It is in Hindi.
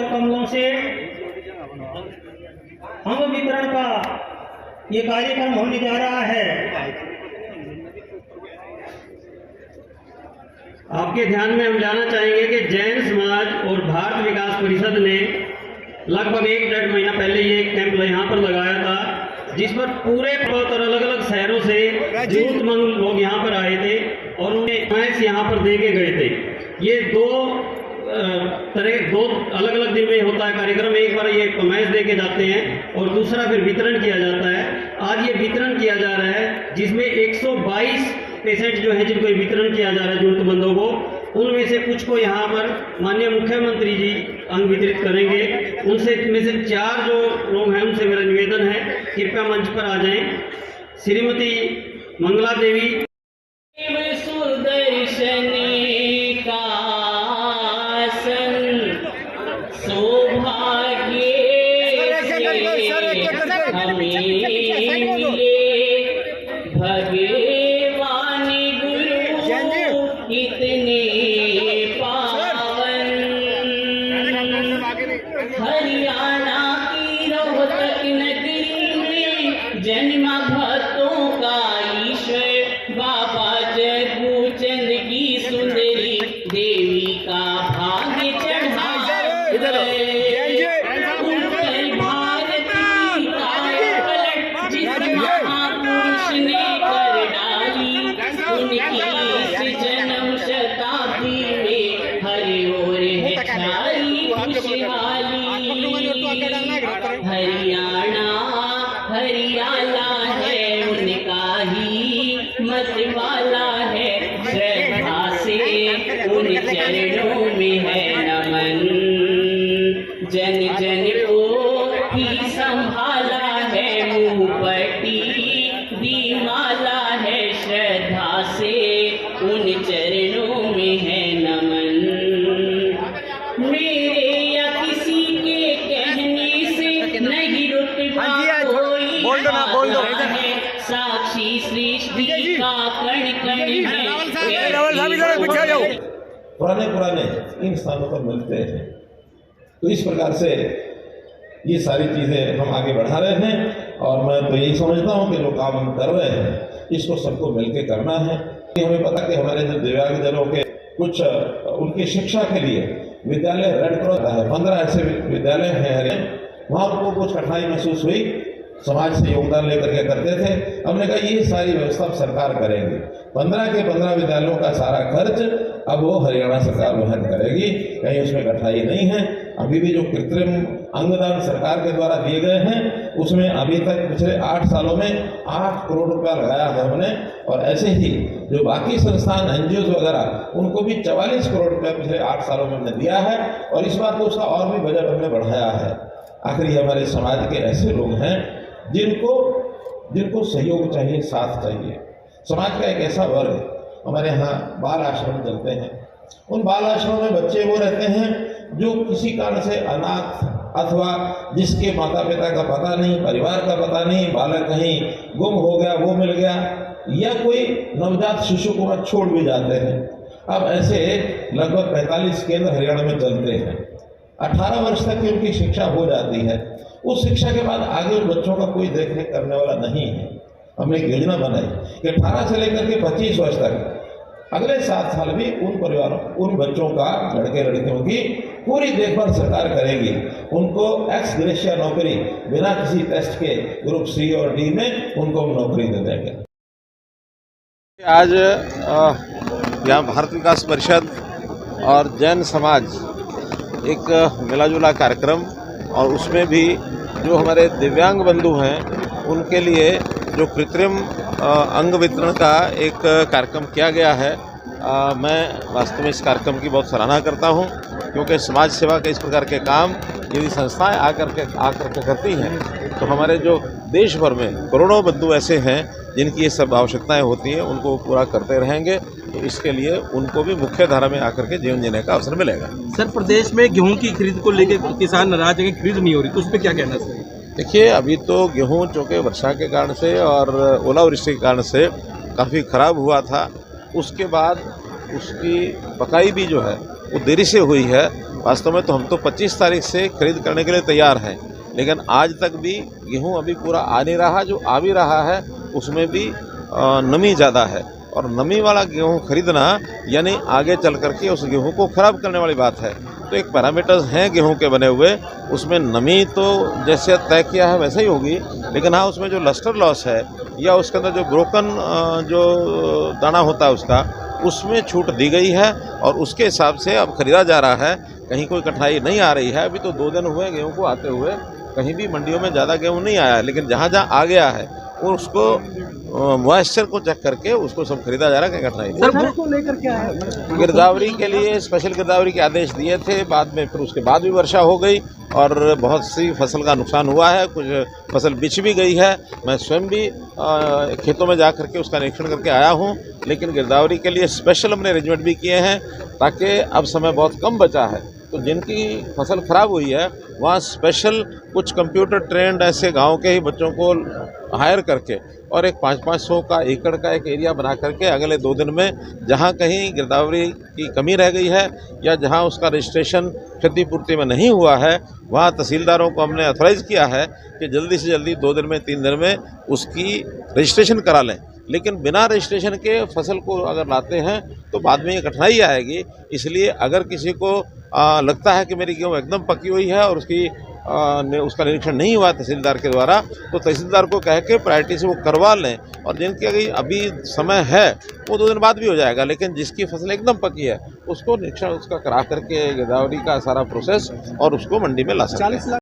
कमलों से अंग वितरण का ये कार्यक्रम होने जा रहा है। आपके ध्यान में हम जाना चाहेंगे कि जैन समाज और भारत विकास परिषद ने लगभग 1-1.5 महीना पहले ये कैंप यहाँ पर लगाया था, जिस पर पूरे और अलग अलग शहरों से जरूरतमंद लोग यहाँ पर आए थे और उन्हें पैसे यहाँ पर दे के गए थे। ये दो अलग अलग दिन में होता है कार्यक्रम। एक बार ये कमाइश दे के जाते हैं और दूसरा फिर वितरण किया जाता है। आज ये वितरण किया जा रहा है, जिसमें 122 पेशेंट जो है जिनको वितरण किया जा रहा है जरूरतमंदों को, उनमें से कुछ को यहाँ पर माननीय मुख्यमंत्री जी अंग वितरित करेंगे। उनसे में से 4 जो लोग हैं उनसे मेरा निवेदन है कृपया मंच पर आ जाएं। श्रीमती मंगला देवी। हरियाणा की रोहतक नगरी में जन्मा भक्तों का ईश्वर बाबा जगूचंद की सुंदरी देवी का भाग्य चढ़ा महापुरुष ने कर डाली उनकी जन्म शताब्दी में हरि ओर है छाई खुशहाली। हरियाणा हरियाला है उनका ही मतवाला है, श्रद्धा से उन चरणों में है नमन। जन जन को ही संभाला है, मुंह पट्टी दी माला है, श्रद्धा से उन चरणों में है नमन। मेरे या किसी के कहने से नहीं रुतबा कोई है, साक्षी सृष्टि का कण कण है। पुराने इन स्थानों पर मिलते हैं, तो इस प्रकार से ये सारी चीजें हम आगे बढ़ा रहे हैं। और मैं तो यही समझता हूँ कि जो काम हम कर रहे हैं इसको सबको मिलकर करना है। हमें पता कि हमारे जो दिव्यांग जनों के कुछ उनकी शिक्षा के लिए विद्यालय रेड क्रॉस है, 15 ऐसे विद्यालय हैं, वहाँ उनको कुछ कठिनाई महसूस हुई, समाज से योगदान लेकर के करते थे। हमने कहा ये सारी व्यवस्था सरकार करेगी, 15 के 15 विद्यालयों का सारा खर्च अब वो हरियाणा सरकार वहन करेगी, कहीं उसमें कठिनाई नहीं है। अभी भी जो कृत्रिम अंगदान सरकार के द्वारा दिए गए हैं उसमें अभी तक पिछले 8 सालों में 8 करोड़ रुपया लगाया है हमने, और ऐसे ही जो बाकी संस्थान एनजीओ वगैरह उनको भी 44 करोड़ रुपया पिछले 8 सालों में हमने दिया है, और इस बार तो उसका और भी बजट हमने बढ़ाया है। आखिर हमारे समाज के ऐसे लोग हैं जिनको सहयोग चाहिए, साथ चाहिए। समाज का एक ऐसा वर्ग, हमारे यहाँ बाल आश्रम चलते हैं, उन बाल आश्रमों में बच्चे वो रहते हैं जो किसी कारण से अनाथ अथवा जिसके माता पिता का पता नहीं, परिवार का पता नहीं, बालक कहीं गुम हो गया, वो मिल गया, या कोई नवजात शिशु को वहाँ छोड़ भी जाते हैं। अब ऐसे लगभग 45 केंद्र हरियाणा में चलते हैं। 18 वर्ष तक की उनकी शिक्षा हो जाती है। उस शिक्षा के बाद आगे उन बच्चों का कोई देखरेख करने वाला नहीं है। हमने एक योजना बनाई कि 18 से लेकर के 25 वर्ष तक अगले 7 साल भी उन परिवारों, उन बच्चों का, लड़के लड़कियों की पूरी देखभाल सरकार करेगी। उनको एक्स ग्रेशिया नौकरी बिना किसी टेस्ट के ग्रुप C और D में उनको हम नौकरी दे देंगे। आज यहाँ भारत विकास परिषद और जैन समाज एक मिलाजुला कार्यक्रम, और उसमें भी जो हमारे दिव्यांग बंधु हैं उनके लिए जो कृत्रिम अंग वितरण का एक कार्यक्रम किया गया है। मैं वास्तव में इस कार्यक्रम की बहुत सराहना करता हूं, क्योंकि समाज सेवा के इस प्रकार के काम यदि संस्थाएं आकर के करती हैं तो हमारे जो देश भर में करोड़ों बंधु ऐसे हैं जिनकी ये सब आवश्यकताएं होती हैं, उनको पूरा करते रहेंगे। तो इसके लिए उनको भी मुख्य धारा में आकर के जीवन जीने का अवसर मिलेगा। सर, प्रदेश में गेहूं की खरीद को लेकर किसान नाराज है कि खरीद नहीं हो रही, तो उस पर क्या कहना सर? देखिए, अभी तो गेहूं चूँकि वर्षा के कारण से और ओलावृष्टि के कारण से काफ़ी ख़राब हुआ था, उसके बाद उसकी पकाई भी जो है वो देरी से हुई है, वास्तव में तो हम तो 25 तारीख से खरीद करने के लिए तैयार हैं, लेकिन आज तक भी गेहूं अभी पूरा आ नहीं रहा। जो आ भी रहा है उसमें भी नमी ज़्यादा है, और नमी वाला गेहूं खरीदना यानी आगे चल करके उस गेहूं को ख़राब करने वाली बात है। तो एक पैरामीटर्स हैं गेहूं के बने हुए, उसमें नमी तो जैसे तय किया है वैसे ही होगी, लेकिन हाँ उसमें जो लस्टर लॉस है या उसके अंदर जो ब्रोकन जो दाना होता है उसका, उसमें छूट दी गई है और उसके हिसाब से अब खरीदा जा रहा है। कहीं कोई कठिनाई नहीं आ रही है। अभी तो 2 दिन हुए गेहूं को आते हुए, कहीं भी मंडियों में ज़्यादा गेहूं नहीं आया है, लेकिन जहाँ जहाँ आ गया है और उसको मॉइस्चर को चेक करके उसको सब खरीदा जा रहा है। कहीं कठिनाई को लेकर क्या है? गिरदावरी के लिए स्पेशल गिरदावरी के आदेश दिए थे, बाद में फिर उसके बाद भी वर्षा हो गई और बहुत सी फसल का नुकसान हुआ है, कुछ फसल बिछ भी गई है। मैं स्वयं भी खेतों में जा करके उसका निरीक्षण करके आया हूं, लेकिन गिरदावरी के लिए स्पेशल हमने अरेंजमेंट भी किए हैं ताकि अब समय बहुत कम बचा है। तो जिनकी फसल ख़राब हुई है वहाँ स्पेशल कुछ कंप्यूटर ट्रेंड ऐसे गांव के ही बच्चों को हायर करके और एक 500-500 का एकड़ का एक एरिया बना करके अगले 2 दिन में जहां कहीं गिरदावरी की कमी रह गई है या जहां उसका रजिस्ट्रेशन क्षतिपूर्ति में नहीं हुआ है, वहां तहसीलदारों को हमने ऑथराइज़ किया है कि जल्दी से जल्दी 2 दिन में 3 दिन में उसकी रजिस्ट्रेशन करा लें। लेकिन बिना रजिस्ट्रेशन के फसल को अगर लाते हैं तो बाद में ये कठिनाई आएगी। इसलिए अगर किसी को लगता है कि मेरी गेहूँ एकदम पकी हुई है और उसका निरीक्षण नहीं हुआ तहसीलदार के द्वारा, तो तहसीलदार को कह के प्रायोरिटी से वो करवा लें, और जिनकी अभी समय है वो 2 दिन बाद भी हो जाएगा। लेकिन जिसकी फसल एकदम पकी है उसको निरीक्षण उसका करा करके गिरदावरी का सारा प्रोसेस और उसको मंडी में ला सकते हैं।